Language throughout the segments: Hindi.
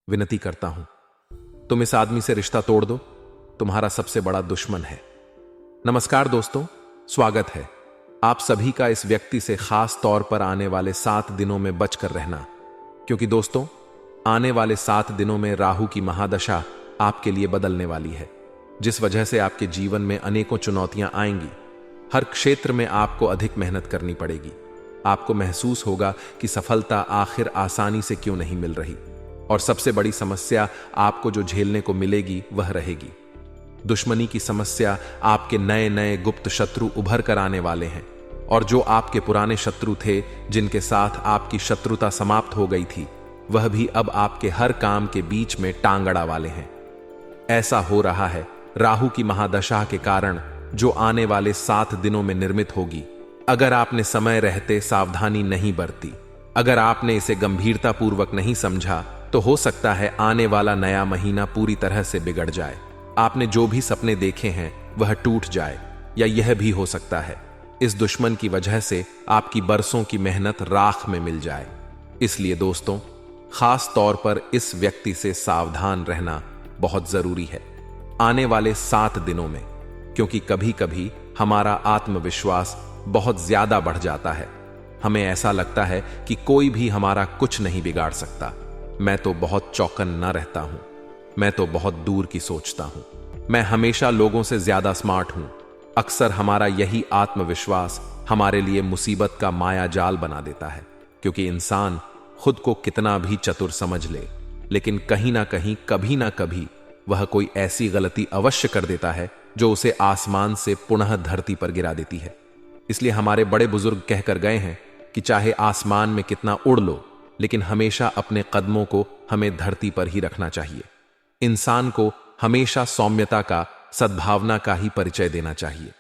विनती करता हूं, तुम इस आदमी से रिश्ता तोड़ दो, तुम्हारा सबसे बड़ा दुश्मन है। नमस्कार दोस्तों, स्वागत है आप सभी का इस व्यक्ति से खास तौर पर आने वाले 7 दिनों में बचकर रहना, क्योंकि दोस्तों आने वाले 7 दिनों में राहु की महादशा आपके लिए बदलने वाली है, जिस वजह से आपके जीवन में अनेकों चुनौतियां आएंगी। हर क्षेत्र में आपको अधिक मेहनत करनी पड़ेगी। आपको महसूस होगा कि सफलता आखिर आसानी से क्यों नहीं मिल रही, और सबसे बड़ी समस्या आपको जो झेलने को मिलेगी वह रहेगी दुश्मनी की समस्या। आपके नए नए गुप्त शत्रु उभर कर आने वाले हैं, और जो आपके पुराने शत्रु थे, जिनके साथ आपकी शत्रुता समाप्त हो गई थी, वह भी अब आपके हर काम के बीच में टांग अड़ा वाले हैं। ऐसा हो रहा है राहु की महादशा के कारण, जो आने वाले 7 दिनों में निर्मित होगी। अगर आपने समय रहते सावधानी नहीं बरती, अगर आपने इसे गंभीरतापूर्वक नहीं समझा, तो हो सकता है आने वाला नया महीना पूरी तरह से बिगड़ जाए। आपने जो भी सपने देखे हैं वह टूट जाए, या यह भी हो सकता है इस दुश्मन की वजह से आपकी बरसों की मेहनत राख में मिल जाए। इसलिए दोस्तों, खास तौर पर इस व्यक्ति से सावधान रहना बहुत जरूरी है आने वाले 7 दिनों में, क्योंकि कभी कभी हमारा आत्मविश्वास बहुत ज्यादा बढ़ जाता है। हमें ऐसा लगता है कि कोई भी हमारा कुछ नहीं बिगाड़ सकता। मैं तो बहुत चौकन्ना रहता हूं, मैं तो बहुत दूर की सोचता हूं, मैं हमेशा लोगों से ज्यादा स्मार्ट हूं। अक्सर हमारा यही आत्मविश्वास हमारे लिए मुसीबत का माया जाल बना देता है, क्योंकि इंसान खुद को कितना भी चतुर समझ ले, लेकिन कहीं ना कहीं कभी ना कभी वह कोई ऐसी गलती अवश्य कर देता है जो उसे आसमान से पुनः धरती पर गिरा देती है। इसलिए हमारे बड़े बुजुर्ग कहकर गए हैं कि चाहे आसमान में कितना उड़ लो, लेकिन हमेशा अपने कदमों को हमें धरती पर ही रखना चाहिए। इंसान को हमेशा सौम्यता का, सद्भावना का ही परिचय देना चाहिए।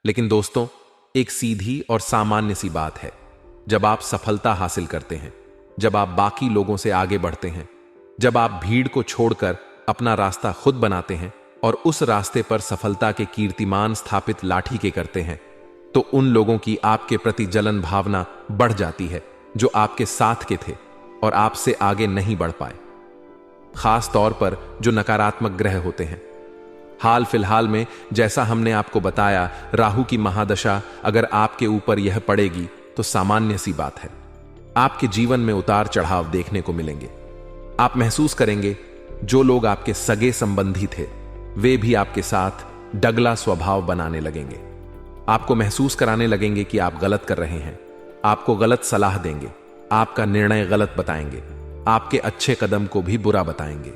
लेकिन दोस्तों, एक सीधी और सामान्य सी बात है, जब आप सफलता हासिल करते हैं, जब आप बाकी लोगों से आगे बढ़ते हैं, जब आप भीड़ को छोड़कर अपना रास्ता खुद बनाते हैं और उस रास्ते पर सफलता के कीर्तिमान स्थापित लाठी के करते हैं, तो उन लोगों की आपके प्रति जलन भावना बढ़ जाती है जो आपके साथ के थे और आपसे आगे नहीं बढ़ पाए। खास तौर पर जो नकारात्मक ग्रह होते हैं। हाल फिलहाल में जैसा हमने आपको बताया, राहु की महादशा अगर आपके ऊपर यह पड़ेगी तो सामान्य सी बात है, आपके जीवन में उतार चढ़ाव देखने को मिलेंगे। आप महसूस करेंगे जो लोग आपके सगे संबंधी थे, वे भी आपके साथ डगला स्वभाव बनाने लगेंगे। आपको महसूस कराने लगेंगे कि आप गलत कर रहे हैं, आपको गलत सलाह देंगे, आपका निर्णय गलत बताएंगे, आपके अच्छे कदम को भी बुरा बताएंगे,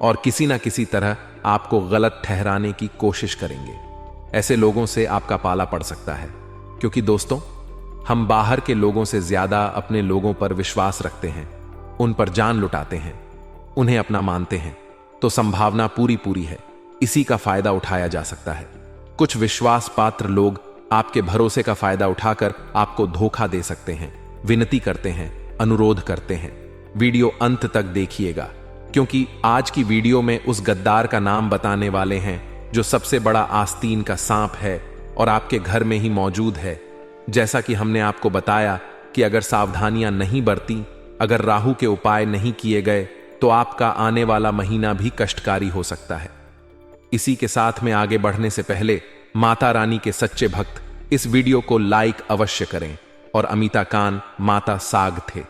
और किसी ना किसी तरह आपको गलत ठहराने की कोशिश करेंगे। ऐसे लोगों से आपका पाला पड़ सकता है, क्योंकि दोस्तों, हम बाहर के लोगों से ज्यादा अपने लोगों पर विश्वास रखते हैं, उन पर जान लुटाते हैं, उन्हें अपना मानते हैं, तो संभावना पूरी है इसी का फायदा उठाया जा सकता है। कुछ विश्वास पात्र लोग आपके भरोसे का फायदा उठाकर आपको धोखा दे सकते हैं, विनती करते हैं, अनुरोध करते हैं। वीडियो अंत तक देखिएगा, क्योंकि आज की वीडियो में उस गद्दार का नाम बताने वाले हैं जो सबसे बड़ा आस्तीन का सांप है और आपके घर में ही मौजूद है। जैसा कि हमने आपको बताया कि अगर सावधानियां नहीं बरती, अगर राहु के उपाय नहीं किए गए, तो आपका आने वाला महीना भी कष्टकारी हो सकता है। इसी के साथ में आगे बढ़ने से पहले माता रानी के सच्चे भक्त इस वीडियो को लाइक अवश्य करें। और अमिता कान माता साग थे।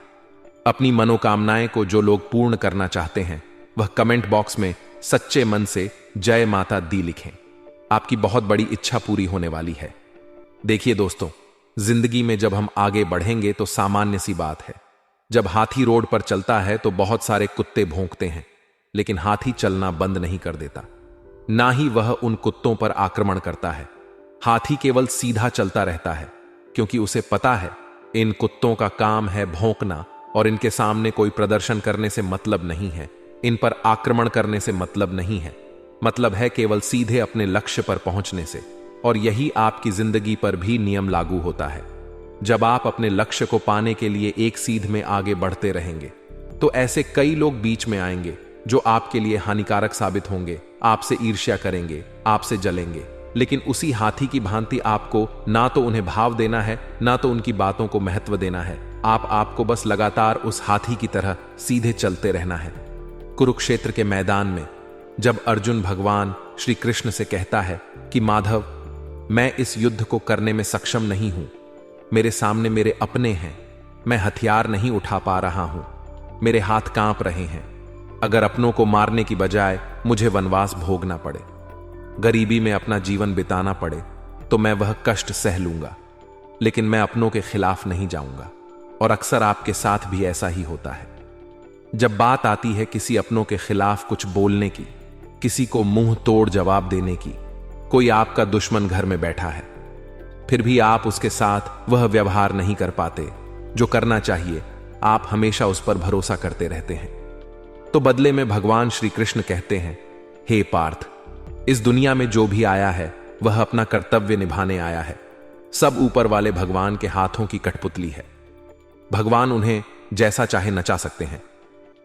अपनी मनोकामनाएं को जो लोग पूर्ण करना चाहते हैं, वह कमेंट बॉक्स में सच्चे मन से जय माता दी लिखें। आपकी बहुत बड़ी इच्छा पूरी होने वाली है। देखिए दोस्तों, जिंदगी में जब हम आगे बढ़ेंगे तो सामान्य सी बात है, जब हाथी रोड पर चलता है तो बहुत सारे कुत्ते भौंकते हैं, लेकिन हाथी चलना बंद नहीं कर देता, ना ही वह उन कुत्तों पर आक्रमण करता है। हाथी केवल सीधा चलता रहता है, क्योंकि उसे पता है इन कुत्तों का काम है भौंकना, और इनके सामने कोई प्रदर्शन करने से मतलब नहीं है, इन पर आक्रमण करने से मतलब नहीं है। मतलब है केवल सीधे अपने लक्ष्य पर पहुंचने से। और यही आपकी जिंदगी पर भी नियम लागू होता है। जब आप अपने लक्ष्य को पाने के लिए एक सीध में आगे बढ़ते रहेंगे, तो ऐसे कई लोग बीच में आएंगे जो आपके लिए हानिकारक साबित होंगे, आपसे ईर्ष्या करेंगे, आपसे जलेंगे। लेकिन उसी हाथी की भांति आपको ना तो उन्हें भाव देना है, ना तो उनकी बातों को महत्व देना है। आपको बस लगातार उस हाथी की तरह सीधे चलते रहना है। कुरुक्षेत्र के मैदान में जब अर्जुन भगवान श्री कृष्ण से कहता है कि माधव, मैं इस युद्ध को करने में सक्षम नहीं हूं, मेरे सामने मेरे अपने हैं, मैं हथियार नहीं उठा पा रहा हूं, मेरे हाथ कांप रहे हैं, अगर अपनों को मारने की बजाय मुझे वनवास भोगना पड़े, गरीबी में अपना जीवन बिताना पड़े, तो मैं वह कष्ट सह लूंगा, लेकिन मैं अपनों के खिलाफ नहीं जाऊंगा। और अक्सर आपके साथ भी ऐसा ही होता है। जब बात आती है किसी अपनों के खिलाफ कुछ बोलने की, किसी को मुंह तोड़ जवाब देने की, कोई आपका दुश्मन घर में बैठा है, फिर भी आप उसके साथ वह व्यवहार नहीं कर पाते जो करना चाहिए, आप हमेशा उस पर भरोसा करते रहते हैं। तो बदले में भगवान श्री कृष्ण कहते हैं, हे पार्थ, इस दुनिया में जो भी आया है वह अपना कर्तव्य निभाने आया है। सब ऊपर वाले भगवान के हाथों की कठपुतली है। भगवान उन्हें जैसा चाहे नचा सकते हैं।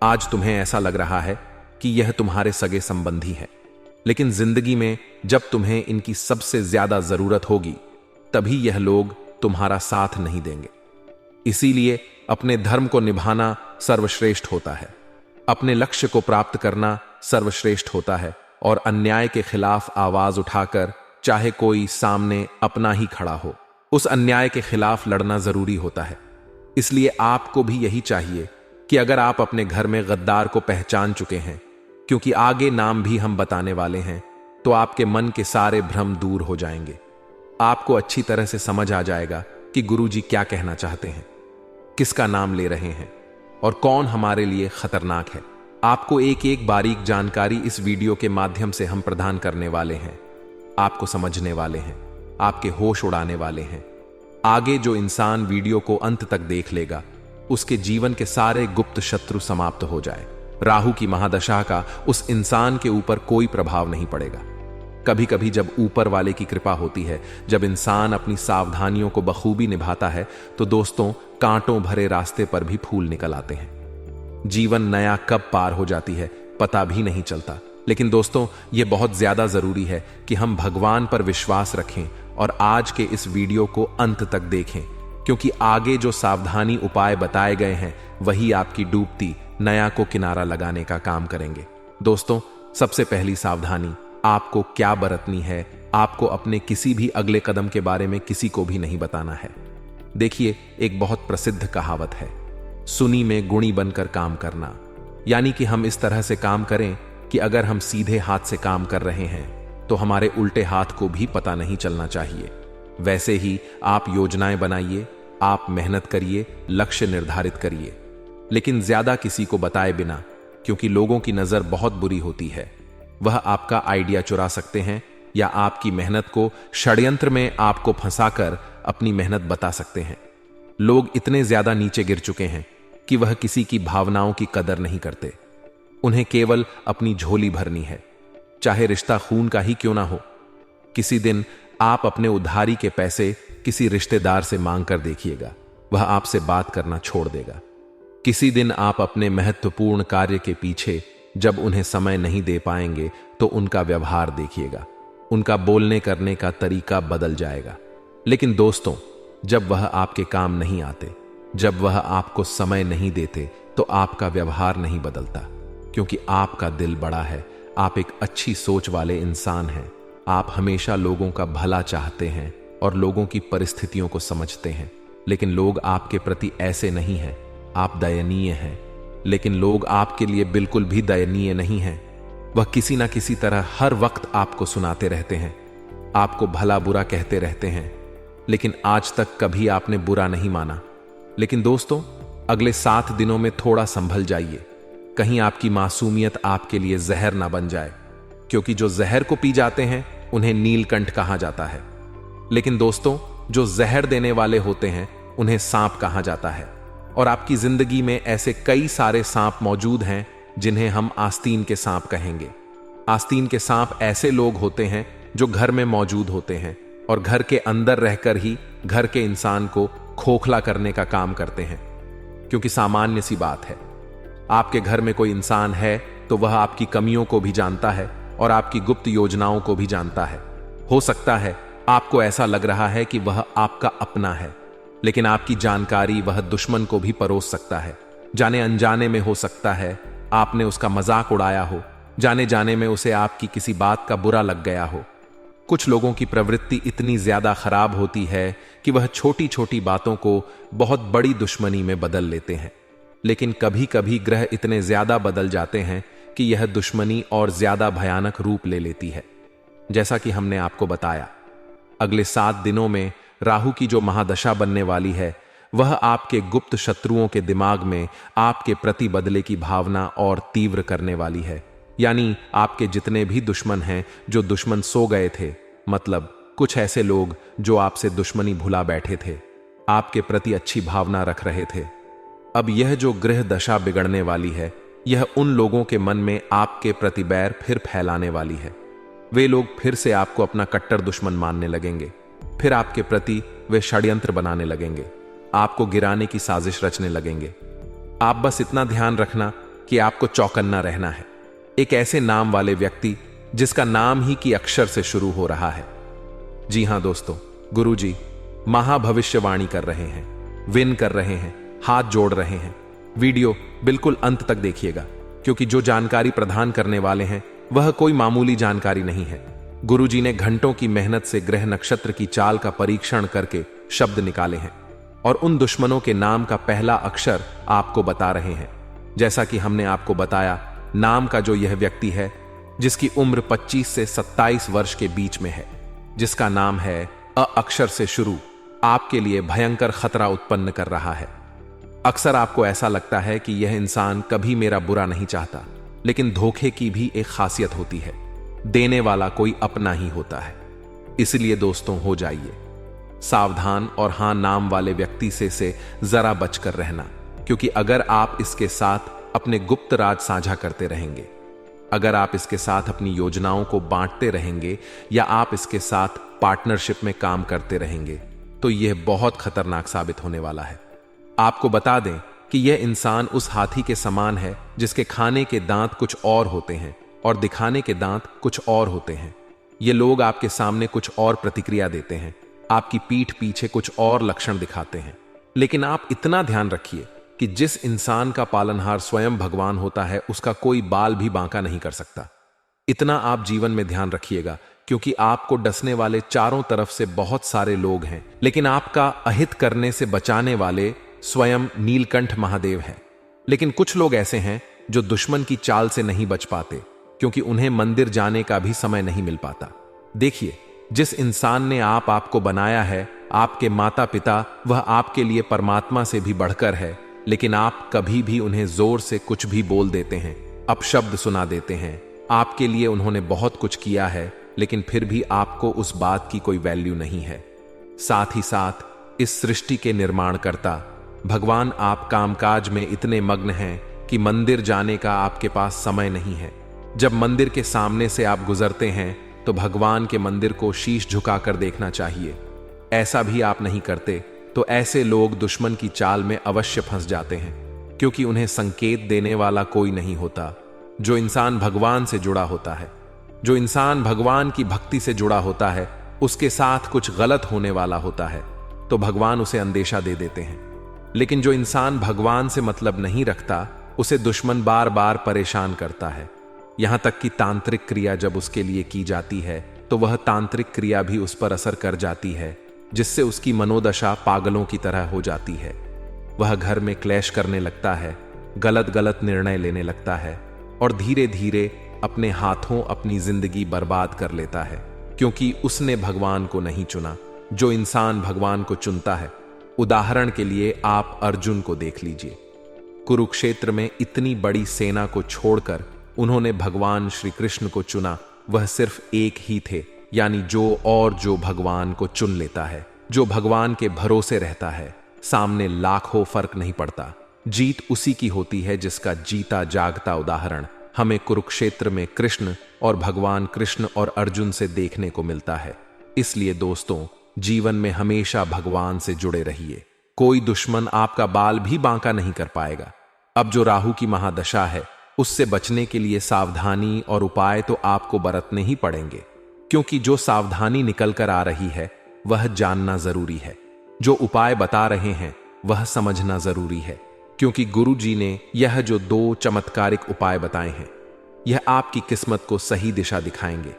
आज तुम्हें ऐसा लग रहा है कि यह तुम्हारे सगे संबंधी है, लेकिन जिंदगी में जब तुम्हें इनकी सबसे ज्यादा जरूरत होगी तभी यह लोग तुम्हारा साथ नहीं देंगे। इसीलिए अपने धर्म को निभाना सर्वश्रेष्ठ होता है, अपने लक्ष्य को प्राप्त करना सर्वश्रेष्ठ होता है, और अन्याय के खिलाफ आवाज उठाकर, चाहे कोई सामने अपना ही खड़ा हो, उस अन्याय के खिलाफ लड़ना जरूरी होता है। इसलिए आपको भी यही चाहिए कि अगर आप अपने घर में गद्दार को पहचान चुके हैं, क्योंकि आगे नाम भी हम बताने वाले हैं, तो आपके मन के सारे भ्रम दूर हो जाएंगे। आपको अच्छी तरह से समझ आ जाएगा कि गुरुजी क्या कहना चाहते हैं, किसका नाम ले रहे हैं और कौन हमारे लिए खतरनाक है। आपको एक एक बारीक जानकारी इस वीडियो के माध्यम से हम प्रदान करने वाले हैं, आपको समझने वाले हैं, आपके होश उड़ाने वाले हैं। आगे जो इंसान वीडियो को अंत तक देख लेगा, उसके जीवन के सारे गुप्त शत्रु समाप्त हो जाए। राहु की महादशा का उस इंसान के ऊपर कोई प्रभाव नहीं पड़ेगा। कभी कभी जब ऊपर वाले की कृपा होती है, जब इंसान अपनी सावधानियों को बखूबी निभाता है, तो दोस्तों कांटों भरे रास्ते पर भी फूल निकल आते हैं। जीवन नया कब पार हो जाती है पता भी नहीं चलता। लेकिन दोस्तों यह बहुत ज्यादा जरूरी है कि हम भगवान पर विश्वास रखें और आज के इस वीडियो को अंत तक देखें, क्योंकि आगे जो सावधानी उपाय बताए गए हैं वही आपकी डूबती नया को किनारा लगाने का काम करेंगे। दोस्तों सबसे पहली सावधानी आपको क्या बरतनी है, आपको अपने किसी भी अगले कदम के बारे में किसी को भी नहीं बताना है। देखिए एक बहुत प्रसिद्ध कहावत है, सुनी में गुणी बनकर काम करना, यानी कि हम इस तरह से काम करें कि अगर हम सीधे हाथ से काम कर रहे हैं तो हमारे उल्टे हाथ को भी पता नहीं चलना चाहिए। वैसे ही आप योजनाएं बनाइए, आप मेहनत करिए, लक्ष्य निर्धारित करिए, लेकिन ज्यादा किसी को बताए बिना, क्योंकि लोगों की नजर बहुत बुरी होती है। वह आपका आइडिया चुरा सकते हैं या आपकी मेहनत को षड्यंत्र में आपको फंसाकर अपनी मेहनत बता सकते हैं। लोग इतने ज्यादा नीचे गिर चुके हैं कि वह किसी की भावनाओं की कदर नहीं करते। उन्हें केवल अपनी झोली भरनी है, चाहे रिश्ता खून का ही क्यों ना हो। किसी दिन आप अपने उधारी के पैसे किसी रिश्तेदार से मांग कर देखिएगा, वह आपसे बात करना छोड़ देगा। किसी दिन आप अपने महत्वपूर्ण कार्य के पीछे जब उन्हें समय नहीं दे पाएंगे तो उनका व्यवहार देखिएगा, उनका बोलने करने का तरीका बदल जाएगा। लेकिन दोस्तों जब वह आपके काम नहीं आते, जब वह आपको समय नहीं देते, तो आपका व्यवहार नहीं बदलता, क्योंकि आपका दिल बड़ा है, आप एक अच्छी सोच वाले इंसान हैं। आप हमेशा लोगों का भला चाहते हैं और लोगों की परिस्थितियों को समझते हैं, लेकिन लोग आपके प्रति ऐसे नहीं हैं। आप दयनीय हैं, लेकिन लोग आपके लिए बिल्कुल भी दयनीय नहीं हैं। वह किसी ना किसी तरह हर वक्त आपको सुनाते रहते हैं, आपको भला बुरा कहते रहते हैं, लेकिन आज तक कभी आपने बुरा नहीं माना। लेकिन दोस्तों अगले 7 दिनों में थोड़ा संभल जाइए, कहीं आपकी मासूमियत आपके लिए जहर ना बन जाए, क्योंकि जो जहर को पी जाते हैं उन्हें नीलकंठ कहा जाता है, लेकिन दोस्तों जो जहर देने वाले होते हैं उन्हें सांप कहा जाता है। और आपकी जिंदगी में ऐसे कई सारे सांप मौजूद हैं जिन्हें हम आस्तीन के सांप कहेंगे। आस्तीन के सांप ऐसे लोग होते हैं जो घर में मौजूद होते हैं और घर के अंदर रहकर ही घर के इंसान को खोखला करने का काम करते हैं। क्योंकि सामान्य सी बात है, आपके घर में कोई इंसान है तो वह आपकी कमियों को भी जानता है और आपकी गुप्त योजनाओं को भी जानता है। हो सकता है आपको ऐसा लग रहा है कि वह आपका अपना है, लेकिन आपकी जानकारी वह दुश्मन को भी परोस सकता है। जाने अनजाने में हो सकता है आपने उसका मजाक उड़ाया हो, जाने जाने में उसे आपकी किसी बात का बुरा लग गया हो। कुछ लोगों की प्रवृत्ति इतनी ज्यादा खराब होती है कि वह छोटी छोटी बातों को बहुत बड़ी दुश्मनी में बदल लेते हैं। लेकिन कभी कभी ग्रह इतने ज्यादा बदल जाते हैं कि यह दुश्मनी और ज्यादा भयानक रूप ले लेती है। जैसा कि हमने आपको बताया, अगले 7 दिनों में राहु की जो महादशा बनने वाली है, वह आपके गुप्त शत्रुओं के दिमाग में आपके प्रति बदले की भावना और तीव्र करने वाली है। यानी आपके जितने भी दुश्मन हैं, जो दुश्मन सो गए थे, मतलब कुछ ऐसे लोग जो आपसे दुश्मनी भुला बैठे थे, आपके प्रति अच्छी भावना रख रहे थे, अब यह जो ग्रह दशा बिगड़ने वाली है, यह उन लोगों के मन में आपके प्रति बैर फिर फैलाने वाली है। वे लोग फिर से आपको अपना कट्टर दुश्मन मानने लगेंगे। फिर आपके प्रति वे षड्यंत्र बनाने लगेंगे, आपको गिराने की साजिश रचने लगेंगे। आप बस इतना ध्यान रखना कि आपको चौकन्ना रहना है। एक ऐसे नाम वाले व्यक्ति जिसका नाम ही की अक्षर से शुरू हो रहा है। जी हां दोस्तों, गुरुजी महाभविष्यवाणी कर रहे हैं, विन कर रहे हैं, हाथ जोड़ रहे हैं। वीडियो बिल्कुल अंत तक देखिएगा, क्योंकि जो जानकारी प्रदान करने वाले हैं वह कोई मामूली जानकारी नहीं है। गुरुजी ने घंटों की मेहनत से ग्रह नक्षत्र की चाल का परीक्षण करके शब्द निकाले हैं और उन दुश्मनों के नाम का पहला अक्षर आपको बता रहे हैं। जैसा कि हमने आपको बताया, नाम का जो यह व्यक्ति है जिसकी उम्र 25 से 27 वर्ष के बीच में है, जिसका नाम है अ अक्षर से शुरू, आपके लिए भयंकर खतरा उत्पन्न कर रहा है। अक्सर आपको ऐसा लगता है कि यह इंसान कभी मेरा बुरा नहीं चाहता, लेकिन धोखे की भी एक खासियत होती है, देने वाला कोई अपना ही होता है। इसलिए दोस्तों, हो जाइए सावधान और हां नाम वाले व्यक्ति से जरा बचकर रहना, क्योंकि अगर आप इसके साथ अपने गुप्त राज साझा करते रहेंगे, अगर आप इसके साथ अपनी योजनाओं को बांटते रहेंगे या आप इसके साथ पार्टनरशिप में काम करते रहेंगे, तो यह बहुत खतरनाक साबित होने वाला है। आपको बता दें कि यह इंसान उस हाथी के समान है जिसके खाने के दांत कुछ और होते हैं और दिखाने के दांत कुछ और होते हैं। ये लोग आपके सामने कुछ और प्रतिक्रिया देते हैं, आपकी पीठ पीछे कुछ और लक्षण दिखाते हैं। लेकिन आप इतना ध्यान रखिए कि जिस इंसान का पालनहार स्वयं भगवान होता है, उसका कोई बाल भी बांका नहीं कर सकता। इतना आप जीवन में ध्यान रखिएगा, क्योंकि आपको डसने वाले चारों तरफ से बहुत सारे लोग हैं, लेकिन आपका अहित करने से बचाने वाले स्वयं नीलकंठ महादेव हैं। लेकिन कुछ लोग ऐसे हैं जो दुश्मन की चाल से नहीं बच पाते, क्योंकि उन्हें मंदिर जाने का भी समय नहीं मिल पाता। देखिए, जिस इंसान ने आपको बनाया है, आपके माता पिता, वह आपके लिए परमात्मा से भी बढ़कर है, लेकिन आप कभी भी उन्हें जोर से कुछ भी बोल देते हैं, अपशब्द सुना देते हैं। आपके लिए उन्होंने बहुत कुछ किया है, लेकिन फिर भी आपको उस बात की कोई वैल्यू नहीं है। साथ ही साथ इस सृष्टि के निर्माणकर्ता भगवान आप कामकाज में इतने मग्न हैं कि मंदिर जाने का आपके पास समय नहीं है। जब मंदिर के सामने से आप गुजरते हैं तो भगवान के मंदिर को शीश झुकाकर देखना चाहिए। ऐसा भी आप नहीं करते तो ऐसे लोग दुश्मन की चाल में अवश्य फंस जाते हैं, क्योंकि उन्हें संकेत देने वाला कोई नहीं होता। जो इंसान भगवान से जुड़ा होता है, जो इंसान भगवान की भक्ति से जुड़ा होता है, उसके साथ कुछ गलत होने वाला होता है तो भगवान उसे अंदेशा दे देते हैं। लेकिन जो इंसान भगवान से मतलब नहीं रखता, उसे दुश्मन बार बार परेशान करता है। यहां तक कि तांत्रिक क्रिया जब उसके लिए की जाती है तो वह तांत्रिक क्रिया भी उस पर असर कर जाती है, जिससे उसकी मनोदशा पागलों की तरह हो जाती है। वह घर में क्लेश करने लगता है, गलत गलत निर्णय लेने लगता है और धीरे धीरे अपने हाथों अपनी जिंदगी बर्बाद कर लेता है, क्योंकि उसने भगवान को नहीं चुना। जो इंसान भगवान को चुनता है, उदाहरण के लिए आप अर्जुन को देख लीजिए। कुरुक्षेत्र में इतनी बड़ी सेना को छोड़कर उन्होंने भगवान श्री कृष्ण को चुना। वह सिर्फ एक ही थे, यानी जो भगवान को चुन लेता है, जो भगवान के भरोसे रहता है, सामने लाखों फर्क नहीं पड़ता। जीत उसी की होती है जिसका जीता जागता उदाहरण हमें कुरुक्षेत्र में कृष्ण और भगवान कृष्ण और अर्जुन से देखने को मिलता है। इसलिए दोस्तों, जीवन में हमेशा भगवान से जुड़े रहिए। कोई दुश्मन आपका बाल भी बांका नहीं कर पाएगा। अब जो राहु की महादशा है, उससे बचने के लिए सावधानी और उपाय तो आपको बरतने ही पड़ेंगे, क्योंकि जो सावधानी निकल कर आ रही है वह जानना जरूरी है। जो उपाय बता रहे हैं वह समझना जरूरी है। क्योंकि गुरु जी ने यह जो 2 चमत्कारिक उपाय बताए हैं, यह आपकी किस्मत को सही दिशा दिखाएंगे,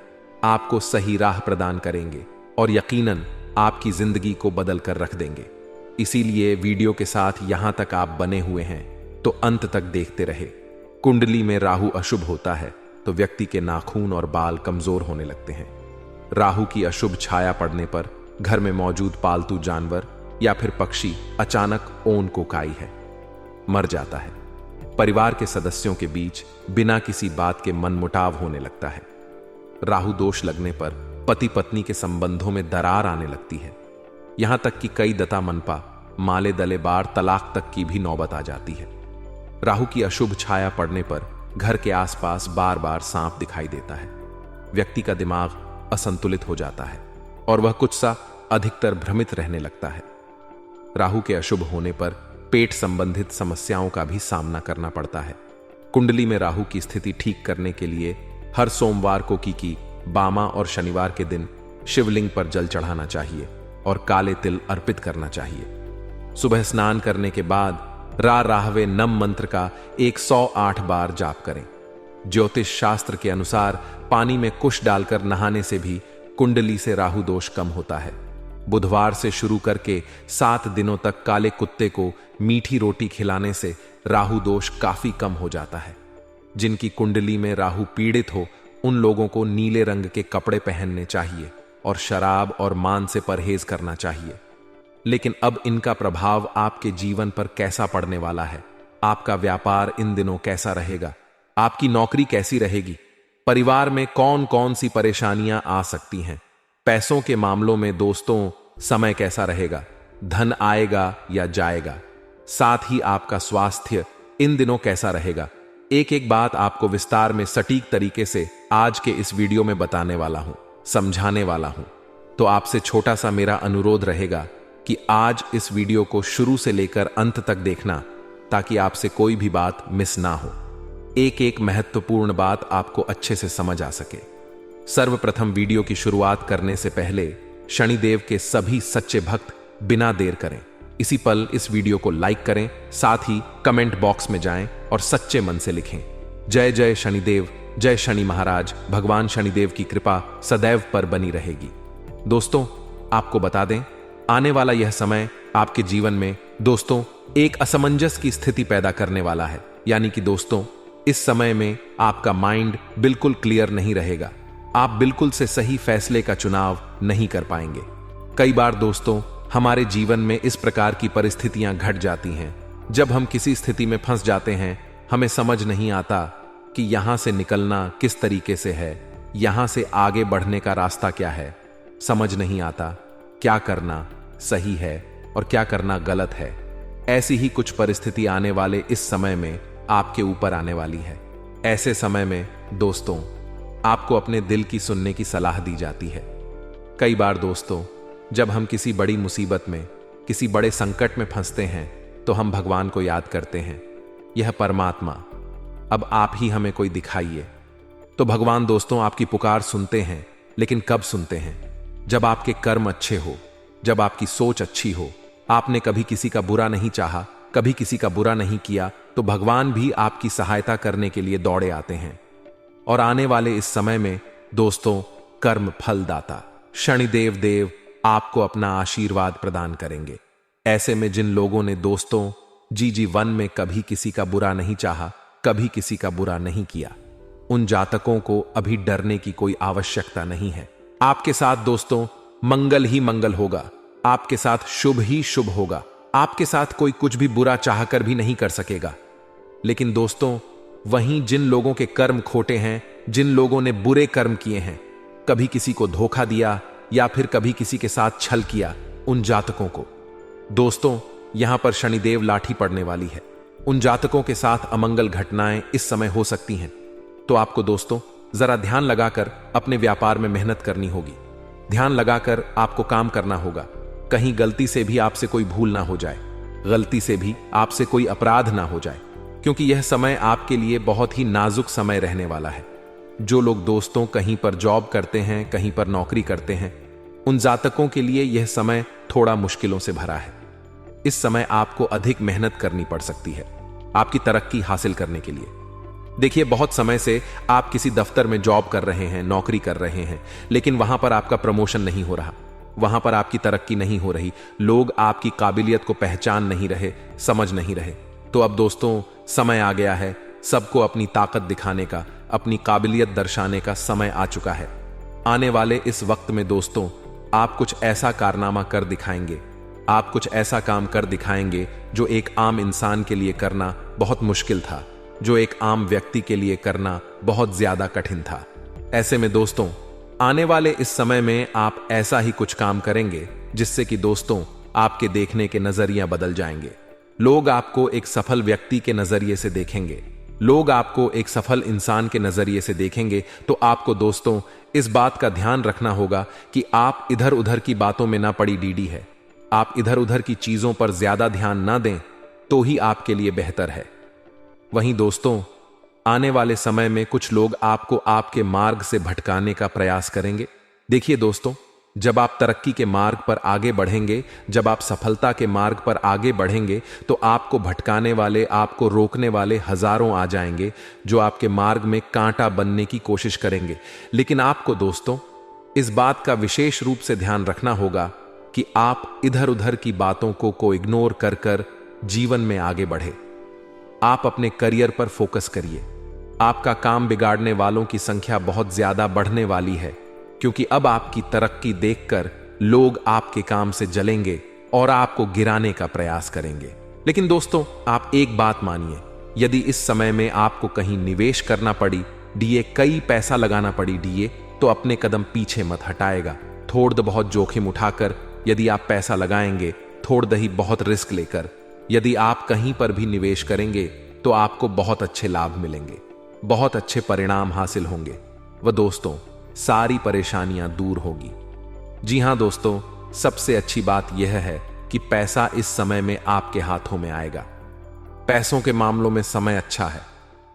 आपको सही राह प्रदान करेंगे और यकीनन आपकी जिंदगी को बदल कर रख देंगे। इसीलिए वीडियो के साथ यहां तक आप बने हुए हैं तो अंत तक देखते रहे। कुंडली में राहु अशुभ होता है तो व्यक्ति के नाखून और बाल कमजोर होने लगते हैं। राहु की अशुभ छाया पड़ने पर घर में मौजूद पालतू जानवर या फिर पक्षी अचानक ओन को काई है, मर जाता है। परिवार के सदस्यों के बीच बिना किसी बात के मनमुटाव होने लगता है। राहु दोष लगने पर पति पत्नी के संबंधों में दरार आने लगती है। यहां तक कि कई दता मनपा, माले दले बार, तलाक तक की भी नौबत आ जाती है। राहु की अशुभ छाया पड़ने पर घर के आसपास बार बार सांप दिखाई देता है। व्यक्ति का दिमाग असंतुलित हो जाता है और वह कुछ सा अधिकतर भ्रमित रहने लगता है। राहु के अशुभ होने पर पेट संबंधित समस्याओं का भी सामना करना पड़ता है। कुंडली में राहु की स्थिति ठीक करने के लिए हर सोमवार को की बामा और शनिवार के दिन शिवलिंग पर जल चढ़ाना चाहिए और काले तिल अर्पित करना चाहिए। सुबह स्नान करने के बाद राहवे नम मंत्र का 108 बार जाप करें। ज्योतिष शास्त्र के अनुसार पानी में कुश डालकर नहाने से भी कुंडली से राहु दोष कम होता है। बुधवार से शुरू करके 7 दिनों तक काले कुत्ते को मीठी रोटी खिलाने से राहु दोष काफी कम हो जाता है। जिनकी कुंडली में राहु पीड़ित हो उन लोगों को नीले रंग के कपड़े पहनने चाहिए और शराब और मांस से परहेज करना चाहिए। लेकिन अब इनका प्रभाव आपके जीवन पर कैसा पड़ने वाला है? आपका व्यापार इन दिनों कैसा रहेगा? आपकी नौकरी कैसी रहेगी? परिवार में कौन कौन सी परेशानियां आ सकती हैं? पैसों के मामलों में दोस्तों समय कैसा रहेगा? धन आएगा या जाएगा? साथ ही आपका स्वास्थ्य इन दिनों कैसा रहेगा? एक एक बात आपको विस्तार में सटीक तरीके से आज के इस वीडियो में बताने वाला हूं, समझाने वाला हूं। तो आपसे छोटा सा मेरा अनुरोध रहेगा कि आज इस वीडियो को शुरू से लेकर अंत तक देखना, ताकि आपसे कोई भी बात मिस ना हो, एक एक महत्वपूर्ण बात आपको अच्छे से समझ आ सके। सर्वप्रथम वीडियो की शुरुआत करने से पहले शनिदेव के सभी सच्चे भक्त बिना देर करें इसी पल इस वीडियो को लाइक करें, साथ ही कमेंट बॉक्स में जाएं और सच्चे मन से लिखें, जय जय शनिदेव, जय शनि महाराज। भगवान शनिदेव की कृपा सदैव पर बनी रहेगी। दोस्तों, आपको बता दें, आने वाला यह समय आपके जीवन में दोस्तों एक असमंजस की स्थिति पैदा करने वाला है। यानी कि दोस्तों, इस समय में आपका माइंड बिल्कुल क्लियर नहीं रहेगा। आप बिल्कुल से सही फैसले का चुनाव नहीं कर पाएंगे। कई बार दोस्तों हमारे जीवन में इस प्रकार की परिस्थितियां घट जाती हैं, जब हम किसी स्थिति में फंस जाते हैं, हमें समझ नहीं आता कि यहां से निकलना किस तरीके से है, यहां से आगे बढ़ने का रास्ता क्या है। समझ नहीं आता क्या करना सही है और क्या करना गलत है। ऐसी ही कुछ परिस्थिति आने वाले इस समय में आपके ऊपर आने वाली है। ऐसे समय में दोस्तों आपको अपने दिल की सुनने की सलाह दी जाती है। कई बार दोस्तों जब हम किसी बड़ी मुसीबत में, किसी बड़े संकट में फंसते हैं तो हम भगवान को याद करते हैं, यह परमात्मा अब आप ही हमें कोई दिखाइए। तो भगवान दोस्तों आपकी पुकार सुनते हैं, लेकिन कब सुनते हैं? जब आपके कर्म अच्छे हो, जब आपकी सोच अच्छी हो, आपने कभी किसी का बुरा नहीं चाहा, कभी किसी का बुरा नहीं किया, तो भगवान भी आपकी सहायता करने के लिए दौड़े आते हैं। और आने वाले इस समय में दोस्तों कर्म फलदाता शनिदेव देव आपको अपना आशीर्वाद प्रदान करेंगे। ऐसे में जिन लोगों ने दोस्तों जी1 में कभी किसी का बुरा नहीं चाहा, कभी किसी का बुरा नहीं किया, उन जातकों को अभी डरने की कोई आवश्यकता नहीं है। आपके साथ दोस्तों मंगल ही मंगल होगा, आपके साथ शुभ ही शुभ होगा। आपके साथ कोई कुछ भी बुरा चाहकर भी नहीं कर सकेगा। लेकिन दोस्तों वहीं जिन लोगों के कर्म खोटे हैं, जिन लोगों ने बुरे कर्म किए हैं, कभी किसी को धोखा दिया या फिर कभी किसी के साथ छल किया, उन जातकों को दोस्तों यहां पर शनिदेव लाठी पड़ने वाली है। उन जातकों के साथ अमंगल घटनाएं इस समय हो सकती हैं। तो आपको दोस्तों जरा ध्यान लगाकर अपने व्यापार में मेहनत करनी होगी। ध्यान लगाकर आपको काम करना होगा। कहीं गलती से भी आपसे कोई भूल ना हो जाए, गलती से भी आपसे कोई अपराध ना हो जाए, क्योंकि यह समय आपके लिए बहुत ही नाजुक समय रहने वाला है। जो लोग दोस्तों कहीं पर जॉब करते हैं, कहीं पर नौकरी करते हैं, उन जातकों के लिए यह समय थोड़ा मुश्किलों से भरा है। इस समय आपको अधिक मेहनत करनी पड़ सकती है आपकी तरक्की हासिल करने के लिए। देखिए, बहुत समय से आप किसी दफ्तर में जॉब कर रहे हैं, नौकरी कर रहे हैं, लेकिन वहां पर आपका प्रमोशन नहीं हो रहा, वहां पर आपकी तरक्की नहीं हो रही, लोग आपकी काबिलियत को पहचान नहीं रहे, समझ नहीं रहे। तो अब दोस्तों, समय आ गया है, सबको अपनी ताकत दिखाने का, अपनी काबिलियत दर्शाने का समय आ चुका है। आने वाले इस वक्त में दोस्तों, आप कुछ ऐसा कारनामा कर दिखाएंगे, आप कुछ ऐसा काम कर दिखाएंगे जो एक आम इंसान के लिए करना बहुत मुश्किल था, जो एक आम व्यक्ति के लिए करना बहुत ज्यादा कठिन था। ऐसे में दोस्तों, आने वाले इस समय में आप ऐसा ही कुछ काम करेंगे जिससे कि दोस्तों आपके देखने के नजरिया बदल जाएंगे। लोग आपको एक सफल व्यक्ति के नजरिए से देखेंगे, लोग आपको एक सफल इंसान के नजरिए से देखेंगे। तो आपको दोस्तों इस बात का ध्यान रखना होगा कि आप इधर उधर की बातों में ना पड़ी डीडी है, आप इधर उधर की चीजों पर ज्यादा ध्यान ना दें तो ही आपके लिए बेहतर है। वहीं दोस्तों, आने वाले समय में कुछ लोग आपको आपके मार्ग से भटकाने का प्रयास करेंगे। देखिए दोस्तों, जब आप तरक्की के मार्ग पर आगे बढ़ेंगे, जब आप सफलता के मार्ग पर आगे बढ़ेंगे, तो आपको भटकाने वाले, आपको रोकने वाले हजारों आ जाएंगे जो आपके मार्ग में कांटा बनने की कोशिश करेंगे। लेकिन आपको दोस्तों इस बात का विशेष रूप से ध्यान रखना होगा कि आप इधर उधर की बातों को इग्नोर कर कर जीवन में आगे बढ़े। आप अपने करियर पर फोकस करिए। आपका काम बिगाड़ने वालों की संख्या बहुत ज्यादा बढ़ने वाली है, क्योंकि अब आपकी तरक्की देखकर लोग आपके काम से जलेंगे और आपको गिराने का प्रयास करेंगे। लेकिन दोस्तों, आप एक बात मानिए, यदि इस समय में आपको कहीं निवेश करना पड़ी, डीए कई पैसा लगाना पड़ी डीए, तो अपने कदम पीछे मत हटाएगा। थोड़ बहुत जोखिम उठाकर यदि आप पैसा लगाएंगे, थोड़ दही बहुत रिस्क लेकर यदि आप कहीं पर भी निवेश करेंगे, तो आपको बहुत अच्छे लाभ मिलेंगे, बहुत अच्छे परिणाम हासिल होंगे, व दोस्तों सारी परेशानियां दूर होगी। जी हां दोस्तों, सबसे अच्छी बात यह है कि पैसा इस समय में आपके हाथों में आएगा। पैसों के मामलों में समय अच्छा है,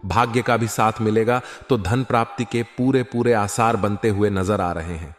भाग्य का भी साथ मिलेगा, तो धन प्राप्ति के पूरे पूरे आसार बनते हुए नजर आ रहे हैं।